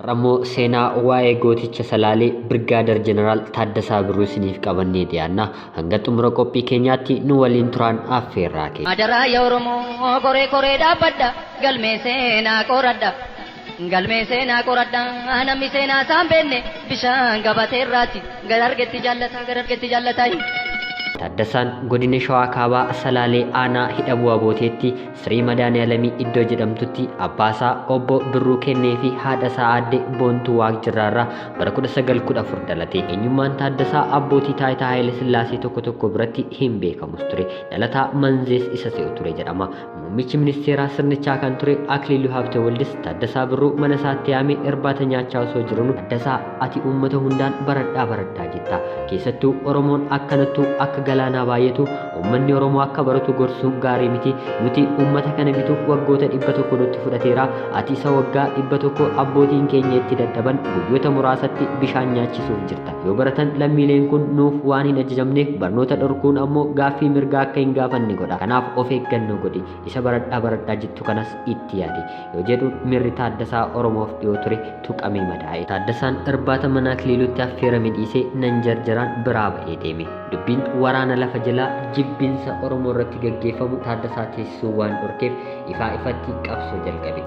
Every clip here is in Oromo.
Ramoo seenaa waa'ee gooticha Salaalee Birgaader Jeneraal Taaddasaa Birruu isiniif qabannee dhiyaanna. Hanga xumura qophii keenyaatti nu waliin turaan affeerraa keenya. Ajaraa yaa Oromoo koree koree dhaabbadha galmee seenaa qoradha. Galmee seenaa qoradha namni seenaa isaan beekne bishaan gabateerraati garargetti jaallata. Taaddasaan godina Shawaa Kaabaa Salaalee aanaa hidha bu'aa booteetti Siree Madaaniyaalamii iddoo jedhamtutti abbaasaa obbo Birruu kennee fi haadhasaa aadde Boontuu Waaqjirraarraa bara 1914 dhalate. Eenyummaan Taaddasaa abbootii taayitaa Haayile Sillaasee tokko biratti hin beekamus ture. Dhalataa Manzees isa se'u ture jedhama. Muummichi ministeeraa sirnichaa kan ture Akiliiluu Habtewaldis Taaddasaa Birruu mana isaatti yaamee irbaata nyaachaa osoo jiranu Taaddasaa ati uummata hundaan baradhaa jetta. Keessattuu Oromoon akkanattuu akka galaanaa baay'atu uummanni Oromoo akka baratu gorsuun gaarii miti. Nuti uummata kana bituuf waggoota 100 nutti fudhateera. Ati isa waggaa 100 abbootiin keenya itti dadhaban guyyoota muraasatti bishaan nyaachisuuf jirta. Yoo baratan lammiileen kun nuuf waan hin ajajamneef barnoota dhorkuun ammoo gaaffii mirgaa akka hin gaafanne godha. Kanaaf of eeggannoo godhi. Isa baradhaa jettu kanas itti yaadi. Yoo jedhu mirri Taaddasaa Oromoof dhiyoo ture tuqamee madaa'e. Taaddasaan irbaata mana Akiliiluutti affeerame dhiisee nan jarjaraan biraa ba'ee deeme. Dubbiin waraana lafa jalaa jibbinsa Oromoo irratti gaggeeffamu Taaddasaa teessisuu waan dhorkeef ifatti qabsoo jalqabe.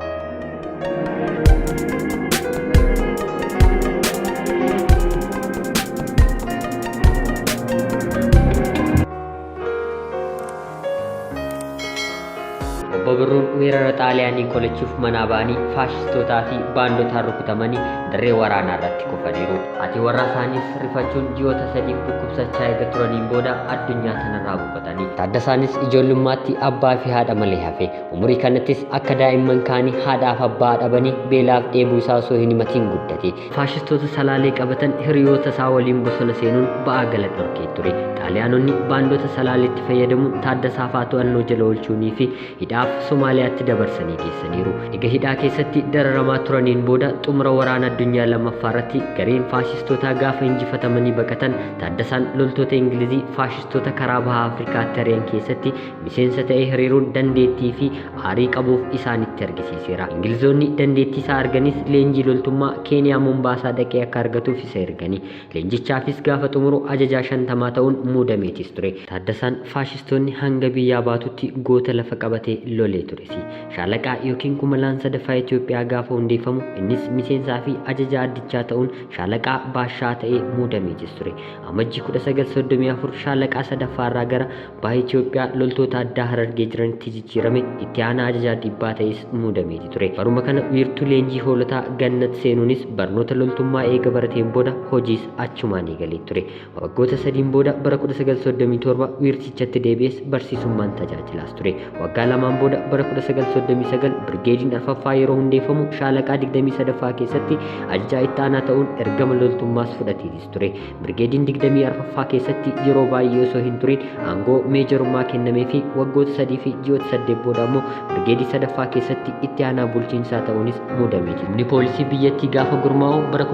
Obbo Birruun weerara Xaaliyaanii qolachuuf manaa ba'anii faashistootaa fi baandotaan rukutamanii daree waraanaa irratti kufaniiru. Ati warra isaaniis rifachuun ji'oota 3 dhukkubsachaa eega turaniin booda addunyaa kanarraa boqotanii. Taaddasaanis ijoollummaatti abbaa fi haadha malee hafe. Umurii kanattis akka daa'imman kaanii haadhaaf abbaa dhabanii beelaaf dheebuu isaa osoo hin himatiin guddate. Faashistoota Salaalee qabatan hiriyoota isaa waliin bosona seenuun ba'aa gala dhorkee ture. Xaaliyaanonni baandota Salaaleetti fayyadamuun Taaddasaaf to'annoo jala oolchuunii fi hidhaaf Somaaliyaatti dabarsanii geessaniiru. Egaa hidhaa keessatti dararamaa turaniin booda xumura waraana addunyaa lammaffaa irratti gareen faashistootaa gaafa injifatamanii baqatan Taaddasaan loltoota Ingilizii faashistoota karaa bahaa Afrikaatti ari'an keessatti miseensa ta'ee hiriiruun dandeettii fi aarii qabuuf isaanitti argisiiseera. Ingilizoonni dandeettii isaa arganis leenjii loltummaa Keeniyaa Mombaasaa dhaqee akka argatuuf isa erganii. Leenjichaafis gaafa xumuru ajajaa 50 ta'uun muudameetis ture. Taaddasaan faashistoonni hanga biyyaa baatutti goota lafa qabatee lolee turesi. Shaalaqaa yookiin kumalaan sadaffaa Itoophiyaa gaafa hundeeffamu innis miseensaa fi ajajaa addichaa ta'uun shaalaqaa baashaa ta'ee muudameetis ture. Amajjii 1934 shaalaqaa sadaffaarraa gara baha Itoophiyaa loltoota addaa Harargee jiranitti jijjiirame itti aanaa ajajaa dhibbaa ta'es muudameeti ture. Baruma kana wiirtuu leenjii hoolotaa Gannat seenuunis barnoota loltummaa eega barateen booda hojiis achumaan eegalee ture. Waggoota 3 booda bara 1937 wiirtichatti deebi'es barsiisummaan tajaajilaas ture. Waggaa 2 booda bara 1939 Birgeediin Arfaffaa yeroo hundeeffamu shaalaqaa 23ffaa keessatti ajajaa itti aanaa ta'uun ergama loltummaas fudhateetis ture. Birgeediin 24ffaa keessatti yeroo baay'ee osoo hin turin aangoo meejarummaa kennamee fi waggoota 3 fi ji'oota 8 booda ammoo Birgeedii sadaffaa keessatti itti aanaa bulchiinsaa ta'uunis muudameeti. Humni poolisii biyyattii gaafa gurmaa'u bara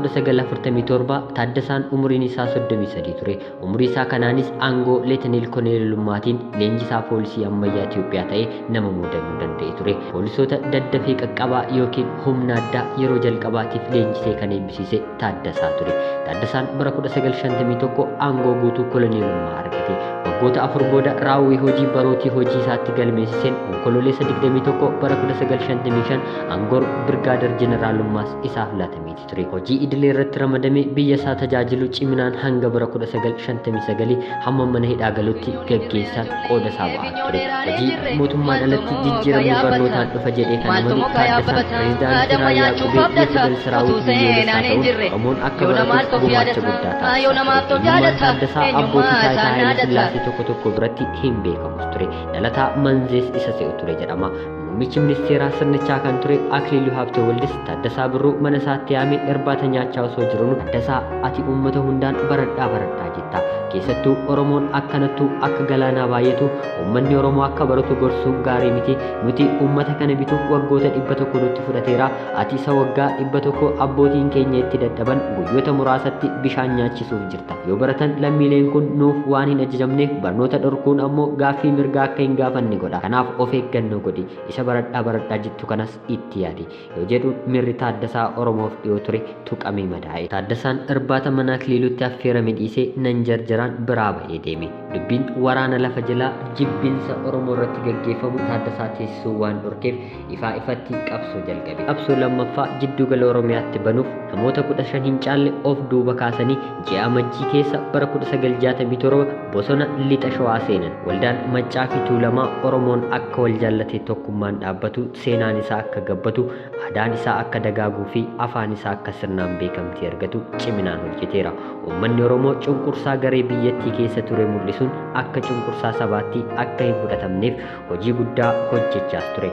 1947 Taaddasaan umuriin isaa 33 ture. Umurii isaa kanaanis aangoo Leeteneel Koneelummaatiin leenjisaa poolisii ammayyaa Itoophiyaa ta'ee nama muudamuu danda'e ture. Poolisoota daddafee qaqqabaa yookiin humna addaa yeroo jalqabaatiif leenjisee kan eebbisiise Taaddasaa ture. Taaddasaan bara 1951 aangoo guutuu koloneelummaa argate. Waggoota 4 booda raawwii hojii barootii hojii isaatti galmeessiseen onkololeessa 21 bara 1955 aangoo Birgaader Jeneraalummaas isaaf laatameeti ture. Hojii idilee irratti ramadamee biyya isaa tajaajilu ciminaan hanga bara 1959 hamma mana hidhaa galutti gaggeessaan qooda isaa ba'aa ture. Hojii mootummaan alatti jijjiiramni barnootaan dhufa jedhee kan amanu Taaddasaan pireezidaantii Raayyaa Qubee Yesuudal Siraawutii biyyoolessaa ta'uun Oromoon akka baratuuf gumaacha guddaa taasisa. Taaddasaa abbootii taayitaa Haayile Sillaasee tokko biratti hin beekamus ture. Dhalataa Manzees isa se'u ture jedhama. Muummichi ministeeraa sirnichaa kan ture Akiliiluu Habtewaldis Taaddasaa Birruu mana isaatti yaamee irbaata nyaachaa osoo jiranu Taaddasaa ati uummata hundaan baradhaa jetta. keessattuu Oromoon akkanattuu akka galaanaa baay'atu uummanni Oromoo akka baratu gorsuun gaarii miti. Nuti uummata kana bituuf waggoota 100 nutti fudhateera. Ati isa waggaa 100 abbootiin keenya itti dadhaban guyyoota muraasatti bishaan nyaachisuuf jirta. Yoo baratan lammiileen kun nuuf waan hin ajajamneef barnoota dhorkuun ammoo gaaffii mirgaa akka hin gaafanne godha. Kanaaf of eeggannoo godhi. Isa baradhaa jettu kanas itti yaadi. Yoo jedhu mirri Taaddasaa Oromoof dhiyoo ture tuqamee madaa'e. Taaddasaan irbaata mana Akiliilutti affeerame dhiisee nan jarjaraan biraa ba'ee deeme. Dubbiin waraana lafa jalaa jibbinsa Oromoo irratti gaggeeffamu Taaddasaa teessisuu waan dhorkeef ifaa ifatti qabsoo jalqabe. Qabsoo lammaffaa jidduu gala Oromiyaatti banuuf namoota 15 hin caalle of duuba kaasanii ji'a Amajjii keessa bara 1967 bosona lixa Shawaa seenan. Waldaan Maccaa fi Tuulamaa Oromoon akka wal jaallatee tokkummaan dhaabbatu, seenaan isaa akka gabbatu, aadaan isaa akka dagaaguu fi afaan isaa akka sirnaan beekamtii argatu ciminaan hojjeteera. Uummanni Oromoo cunqursaa garee biyyattii keessa ture mul'isuun akka cunqursaa sabaatti akka hin fudhatamneef hojii guddaa hojjechaas ture.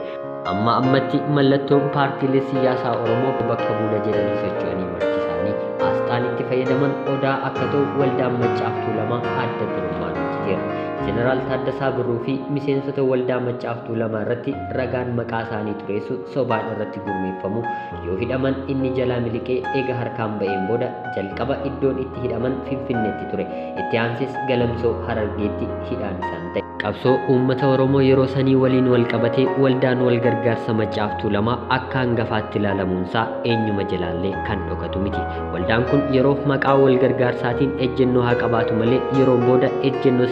Amma ammatti mallattoon paartiilee siyaasaa Oromoo bakka buula jedhanii socho'anii marti isaanii asxaan itti fayyadaman odaa akka ta'u waldaan Maccaa fi Tuulamaa adda durummaan hojjeteera. Jeneraal Taaddasaa Birruu fi miseensota waldaa Maccaa fi Tuulamaa irratti ragaan maqaa isaanii xureessu sobaan irratti gurmeeffamu yoo hidhaman inni jalaa miliqee eega harkaan ba'een booda jalqaba iddoon itti hidhaman Finfinneetti ture. Itti aansees Galamsoo Harargeetti hidhaan isaan ta'e. Qabsoo uummata Oromoo yeroo sanii waliin wal qabatee waldaan wal gargaarsa Maccaa fi Tuulamaa akka hangafaatti ilaalamuunsaa eenyuma jalaallee kan dhokatu miti. Waldaan kun yeroo maqaa wal gargaarsaatiin ejjennoo haa qabaatu malee yeroo booda ejjennoo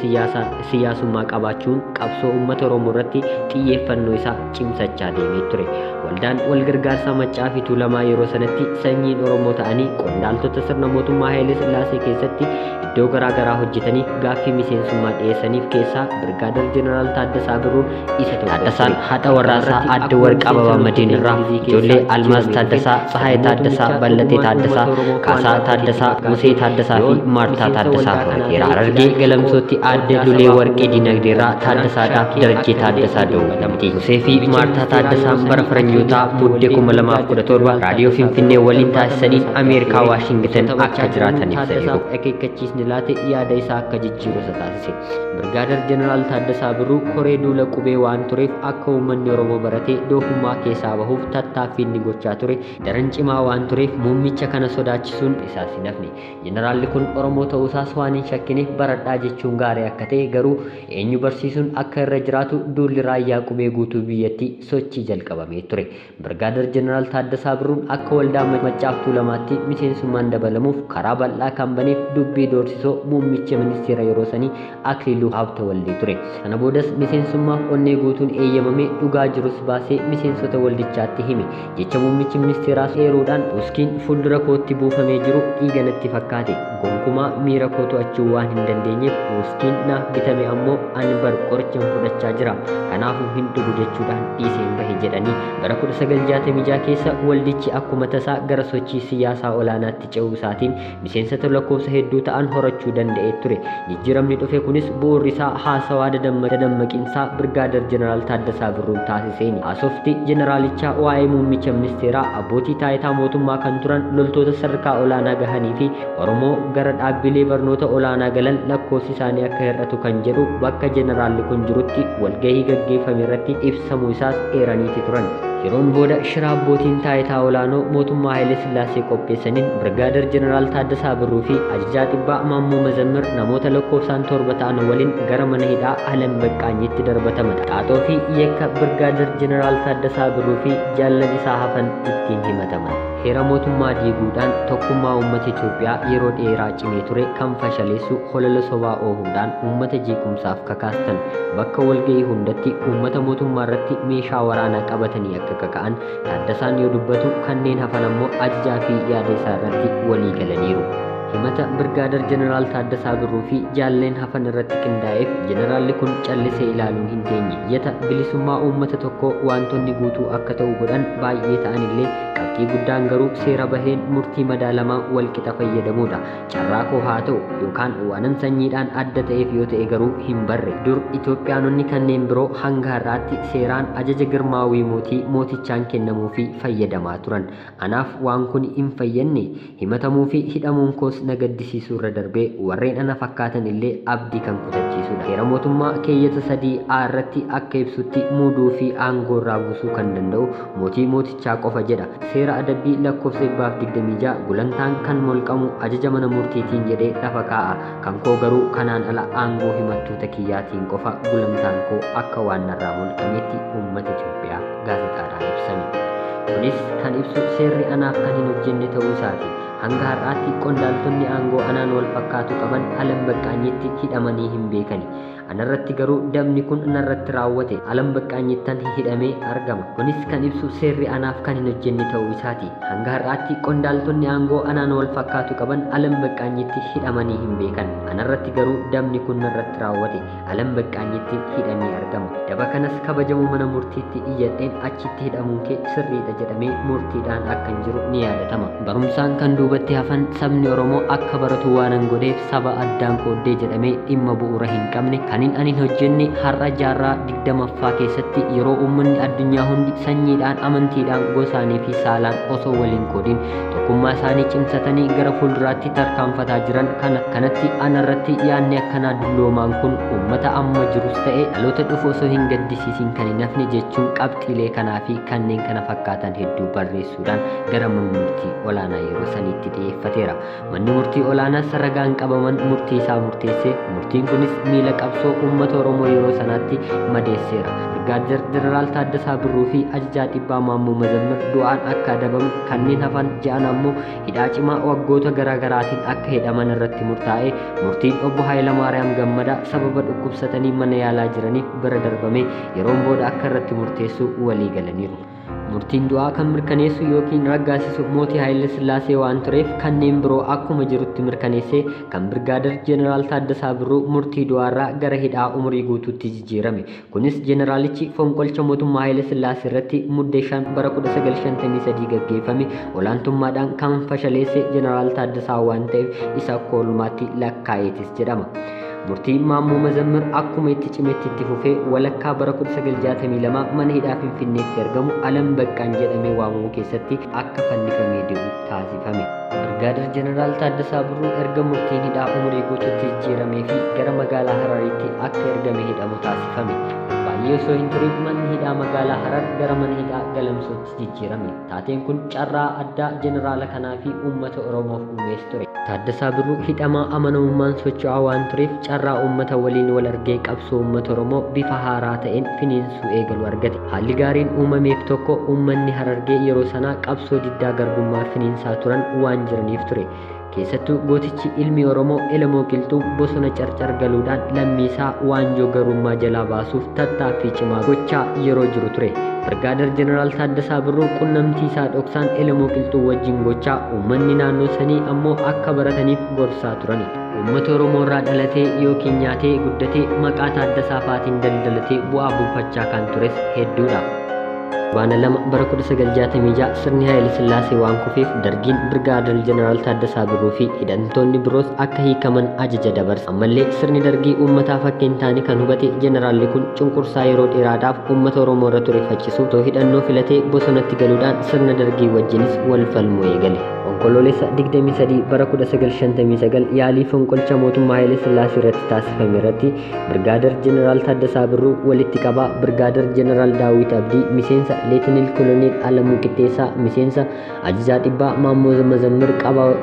siyaasummaa qabaachuun qabsoo uummata Oromoo irratti xiyyeeffannoo isaa cimsachaa deemee ture. Waldaan wal gargaarsa Maccaa fi Tuulamaa yeroo sanatti sanyiin Oromoo ta'anii qondaaltota sirna mootummaa Hayilee Sillaasee keessatti iddoo garaagaraa hojjetaniif gaaffii miseensummaa dhiyeessaniif keessaa Birgaadir Jeneraal Taaddasaa Birruun isa tokko. Taaddasaan haadha warraasaa Aadde Warqaa Ababaa Madiin irraa ijoollee Almaaz Taaddasaa, Tsahaay Taaddasaa, Ballatee Taaddasaa, Kaasaa Taaddasaa, Musee Taaddasaa fi Maartaa Taaddasaa horateera. Harargee Galamsootti Aadde Lulee Warqee Dinagdeerraa Taaddasaadhaaf Darajjee Taaddasaa Dawudamti. Musee fi Maartaa Taaddasaan bara Faranjoota muddee 2017 raadiyoo Finfinnee waliin taasisaniin Ameerikaa Waashingitan akka jiraatan ibsaniiru. Akeekkachiisni laate yaada isaa akka jijjiiru isa taasise. Birgaadir Jeneraal Taaddasaa Birruu koree duula qubee waan tureef akka uummanni Oromoo baratee doofummaa keessaa bahuuf tattaaffii inni gochaa ture daran cimaa waan tureef muummicha kana sodaachisuun isaas hin hafne. Jeneraalli kun Oromoo ta'uusaas waan hin shakkineef baradhaa jechuun gaarii akka ta'e garuu eenyu barsiisuun akka irra jiraatu duulli raayyaa qubee guutuu biyyattii sochii jalqabamee ture. Birgaadir Jeneraal Taaddasaa Birruun akka waldaa Maccaa fi Tuulamaatti miseensummaan dabalamuuf karaa bal'aa kan baneef dubbii doorsisoo muummicha ministeera yeroo sanii Akiliiluu Habtewaldee ture. Kana boodas miseensummaaf onnee guutuun eeyyamamee dhugaa jirus baasee miseensota waldichaatti hime. Jecha muummichi ministeeraas eeruudhaan uskiin fuuldura kootti buufamee jiru dhiiga natti fakkaate. Gonkumaa miira koo to'achuu waan hin dandeenyeef uskiin naaf bitame ammoo ani bar qorichaan fudhachaa jira. Kanaafuu hin dhugu jechuudhaan dhiiseen bahe jedhanii bara 1966 keessa waldichi akkuma tasaa gara sochii siyaasaa olaanaatti ce'uu isaatiin miseensota lakkoofsa hedduu ta'an horachuu danda'ee ture. Jijjiiramni dhufe kunis bu'uurri isaa haasawaa dadammaqiinsaa Birgaadir Jeneraal Taaddasaa Birruun taasiseeni. Haasofti jeneraalichaa waa'ee muummicha ministeeraa abbootii taayitaa mootummaa kan turan loltoota sadarkaa olaanaa gahanii fi Oromoo gara dhaabbilee barnoota olaanaa galan lakkoofsi isaanii akka hir'atu kan jedhu bakka jeneraalli kun jirutti walgahii gaggeeffame irratti ibsamuu isaas eeraniiti turan. Yeroon booda shira abbootiin taayitaa olaanoo mootummaa Hayilee Sillaasee qopheessaniin Birgaadir Jeneraal Taaddasaa Birruu fi ajajaa dhibbaa Maammoo Mazammir namoota lakkoofsaan 7 ta'an waliin gara mana hidhaa Alam Baqqaanyitti darbataman. Xaaxoo fi yakka Birgaadir Jeneraal Taaddasaa Birruu fi jaallan isaa hafan ittiin himataman. Heera mootummaa diiguudhaan tokkummaa uummata Itoophiyaa yeroo dheeraa cimee ture kan fashaleessu holola sobaa oofuudhaan uummata jeequmsaaf kakaastan. Bakka walgahii hundatti uummata mootummaa irratti meeshaa waraanaa qabatanii akka kaka'an Taaddasaan yoo dubbatu kanneen hafan ammoo ajajaa fi yaada isaa irratti walii galaniiru. Himata Birgaadir Jeneraal Taaddasaa Birruu fi jaalleen hafan irratti qindaa'eef jeneraalli kun callisee ilaaluu hin teenye. Iyyata bilisummaa uummata tokkoo wantoonni guutuu akka ta'u godhan baay'ee ta'an illee shakkii guddaan garuu seera baheen murtii madaalamaa wal qixa fayyadamuudha. Carraa koo haa ta'u yookaan waanan sanyiidhaan adda ta'eef yoo ta'e garuu hin barre. Dur Itoophiyaanonni kanneen biroo hanga har'aatti seeraan ajaja girmaawii mootii mootichaan kennamuu fi fayyadamaa turan. Anaaf waan kun hin fayyadne himatamuu fi hidhamuun koos na gaddisiisuu irra darbee warreen ana fakkaatan illee abdii kan kutachiisudha. Seera mootummaa keeyyata 3A irratti akka ibsutti muuduu fi aangoo irraa buusuu kan danda'u mootii mootichaa qofa jedha. Seera adabbii lakkoofsa 26 gulantaan kan molqamu ajaja mana murtiitiin jedhee lafa kaa'a. Kan koo garuu kanaan ala aangoo himattoota kiyyaatiin qofa gulantaan koo akka waan narraa molqameetti uummata Itoophiyaa gaazexaadhaan ibsame. Kunis kan ibsu seerri anaaf kan hin hojjenne ta'uu isaati. Hanga har'aatti qondaaltonni aangoo anaan wal fakkaatu qaban Alam Baqqaanyitti hidhamanii hin beekani. Anarratti garuu dabni kun narratti raawwate Alam Baqqaanyittan hidhamee argama. Kunis kan ibsu seerri anaaf kan hin hojjenne ta'uu isaati. Hanga har'aatti qondaaltonni aangoo anaan wal fakkaatu qaban Alam Baqqaanyitti hidhamanii hin beekan. Anarratti garuu dabni kun narratti raawwate Alam Baqqaanyitti hidhamee argama. Daba kanas kabajamoo mana murtiitti iyyadheen achitti hidhamuun kee sirriidha jedhamee murtiidhaan akka hin jiru ni yaadatama. Barumsaan kan duubatti hafan sabni Oromoo akka baratu waanan godheef saba addaan qooddee jedhamee dhimma bu'uura hin qabne kanin ani hojjenne har'a jaarraa 20ffaa keessatti yeroo uummanni addunyaa hundi sanyiidhaan, amantiidhaan, gosaanii fi saalaan osoo waliin qoodin tokkummaa isaanii cimsatanii gara fuulduraatti tarkaanfataa jiran kanatti anarratti yaadni akkanaa dulloomaan kun uummata amma jirus ta'e dhaloota dhufu osoo hin gaddisiisin kan hin hafne jechuun qabxiilee kanaa fi kanneen kana fakkaatan hedduu barreessuudhaan gara mana murtii olaanaa yeroo saniitti dhiyeeffateera. Manni murtii olaanaa ragaan qabaman murtii isaa murteesse. Murtiin kunis miila qabsoo uummata Oromoo yeroo sanaatti madeesseera. Birgaadir Jeneraal Taaddasaa Birruu fi ajajaa dhibbaa Maammoo Mazammir du'aan akka adabamu kanneen hafan ja'an ammoo hidhaa cimaa waggoota garaagaraatiin akka hidhaman irratti murtaa'e. Murtiin obbo Hayilamaariyaam Gammadaa sababa dhukkubsatanii mana yaalaa jiraniif bira darbame yeroon booda akka irratti murteessu walii galaniiru. Murtiin du'aa kan mirkaneessu yookiin raggaasisu mootii Haayile Sillaasee waan tureef kanneen biroo akkuma jirutti mirkaneessee kan Birgaadir Jeneraal Taaddasaa Birruu murtii du'aarraa gara hidhaa umurii guutuutti jijjiirame. Kunis jeneraalichi fonqolcha mootummaa Haayile Sillaasee irratti muddee 5 bara 1953 gaggeeffame olaantummaadhaan kan fashaleesse Jeneraal Taaddasaa waan ta'eef isa akka oolmaatti lakkaa'eetis jedhama. Murtii Maammoo Mazammir akkuma itti cimetti itti fufee walakkaa bara 1962 mana hidhaa Finfinneetti argamu Alam Baqqaan jedhamee waamamu keessatti akka fannifamee deemu taasifame. Birgaadir Jeneraal Taaddasaa Birruu erga murtiin hidhaa umurii guutuutti jijjiiramee fi gara magaalaa Hararitti akka ergame hidhamu taasifame. Baay'ee osoo hin turin manni hidhaa magaalaa Harar gara mana hidhaa Galamsootti jijjiirame. Taateen kun carraa addaa jeneraala kanaa fi uummata Oromoof uumees ture. Taaddasaa Birruu hidhamaa amanamummaan socho'aa waan tureef carraa uummata waliin wal argee qabsoo uummata Oromoo bifa haaraa ta'een finiinsuu eegalu argate. Haalli gaariin uumameef tokko uummanni Harargee yeroo sanaa qabsoo diddaa garbummaa finiinsaa turan waan jiraniif ture. Keessattuu gootichi ilmi Oromoo Elamoo Qilxuu bosona carcar galuudhaan lammii isaa waanjoo garummaa jalaa baasuuf tattaaffii cimaa gochaa yeroo jiru ture. Birgaadir Jeneraal Taaddasaa Birruu qunnamtii isaa dhoksaan Elamoo Qilxuu wajjin gochaa uummanni naannoo sanii ammoo akka barataniif gorsaa turani. Uummata Oromoo irraa dhalatee yookiin nyaatee guddatee maqaa Taaddasaa faatiin daldalatee bu'aa buufachaa kan tures hedduudha. Baana 2 bara 1966 sirni Haayile Sillaasee waan kufeef dargiin Birgaadir Jeneraal Taaddasaa Birruu fi hidhamtoonni biroos akka hiikaman ajaja dabarse. Ammallee sirni dargii uummataaf akka hin taane kan hubate jeneraalli kun cunqursaa yeroo dheeraadhaaf uummata Oromoo irra ture faccisuuf too hidhannoo filatee bosonatti galuudhaan sirna dargii wajjinis wal falmuu eegale. Onkoloolessa 23 bara 1959 yaalii fonqolcha mootummaa Haayile Sillaasee irratti taasifame irratti Birgaadir Jeneraal Taaddasaa Birruu walitti qabaa Birgaadir Jeneraal Daawit Abdii miseensa Leetinil Koloneel Alamuu Qixxeessaa miseensa ajajaa dhibbaa Maammoo Mazammir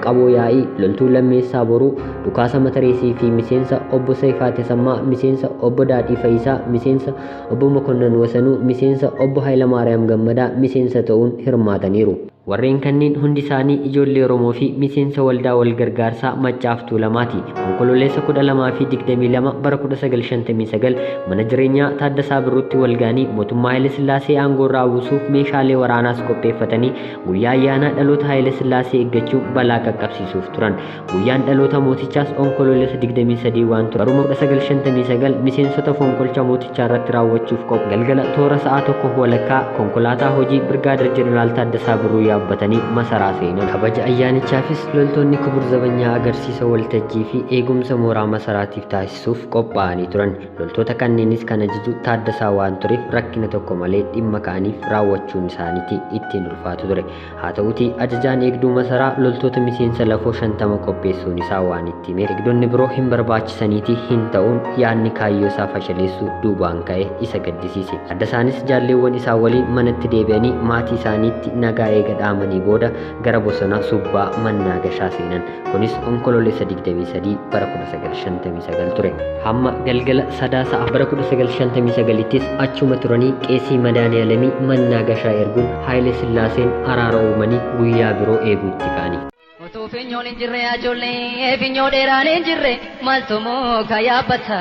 qaboo yaa'ii loltuu lammeessaa boruu dhukaasa matareesii fi miseensa obbo Saifaa Tasammaa miseensa obbo Daadhii Fayisaa miseensa obbo Mokonnon Wasanuu miseensa obbo Hayilamaariyaam Gammadaa miseensa ta'uun hirmaataniiru. Warreen kanneen hundi isaanii ijoollee Oromoo fi miseensa waldaa wal gargaarsaa Maccaaf Tuulamaati. Onkoloolessa 12 fi 22 bara 1959 mana jireenyaa Taaddasaa Birruutti wal ga'anii mootummaa Haayile Sillaasee aangoo irraa buusuuf meeshaalee waraanaas qopheeffatanii guyyaa ayyaana dhaloota Haayile Sillaasee eeggachuuf balaa qaqqabsiisuuf turan. Guyyaan dhaloota mootichaas onkoloolessa 23 waan ture. Baruma 1959 miseensota fonqolcha mootichaa irratti raawwachuuf galgala toora sa'a tokko walakkaa konkolaataa hojii Birgaadir Jeneraal Taaddasaa Birruu yaabbatanii masaraa seenan. Kabaja ayyaanichaafis loltoonni kubur zabanyaa agarsiisa waltajjii fi eegumsa mooraa masaraatiif taasisuuf qophaa'anii turan. Loltoota kanneenis kan ajaju Taaddasaa waan tureef rakkina tokko malee dhimma kaaniif raawwachuun isaaniiti ittiin ulfaatu ture. Haa ta'uutii ajajaan eegduu masaraa loltoota miseensa lafoo 50 qopheessuun isaa waan itti hime. Eegdonni biroo hin barbaachisaniiti hin ta'uun yaadni kaayyoo isaa fashaleessuu duubaan ka'e isa gaddisiise. Taaddasaanis jaalleewwan isaa waliin manatti deebi'anii maatii isaaniitti nagaa eega dhaamanii booda gara bosona subbaa mannaa gashaa seenan. Kunis onkololeessa 23 bara 1959 ture. Hamma galgala sadaasa bara 1959ttis achuma turanii qeesii Madaaniyalamii mannaa gashaa erguun Haayile Sillaaseen araara uumanii guyyaa biroo eeguutti ka'anii. Utuu finyoon hin jirre ajoollee finyoo dheeraan hin jirre maaltu muka yaabbata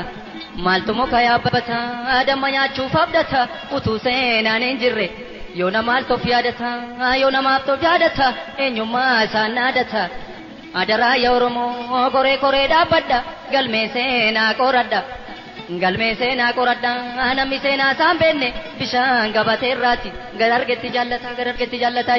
maaltu muka yaabbata damma nyaachuuf abdata utuu seenaan hin jirre yoo namaaf of yaadata yoo namaaf of yaadata eenyummaa isaan naadata adaraa yaa Oromoo koree koree dhaabbadha galmee seenaa qoradha galmee seenaa qoradha namni seenaa isaan beenne bishaan gabateerraati gar argetti jaallata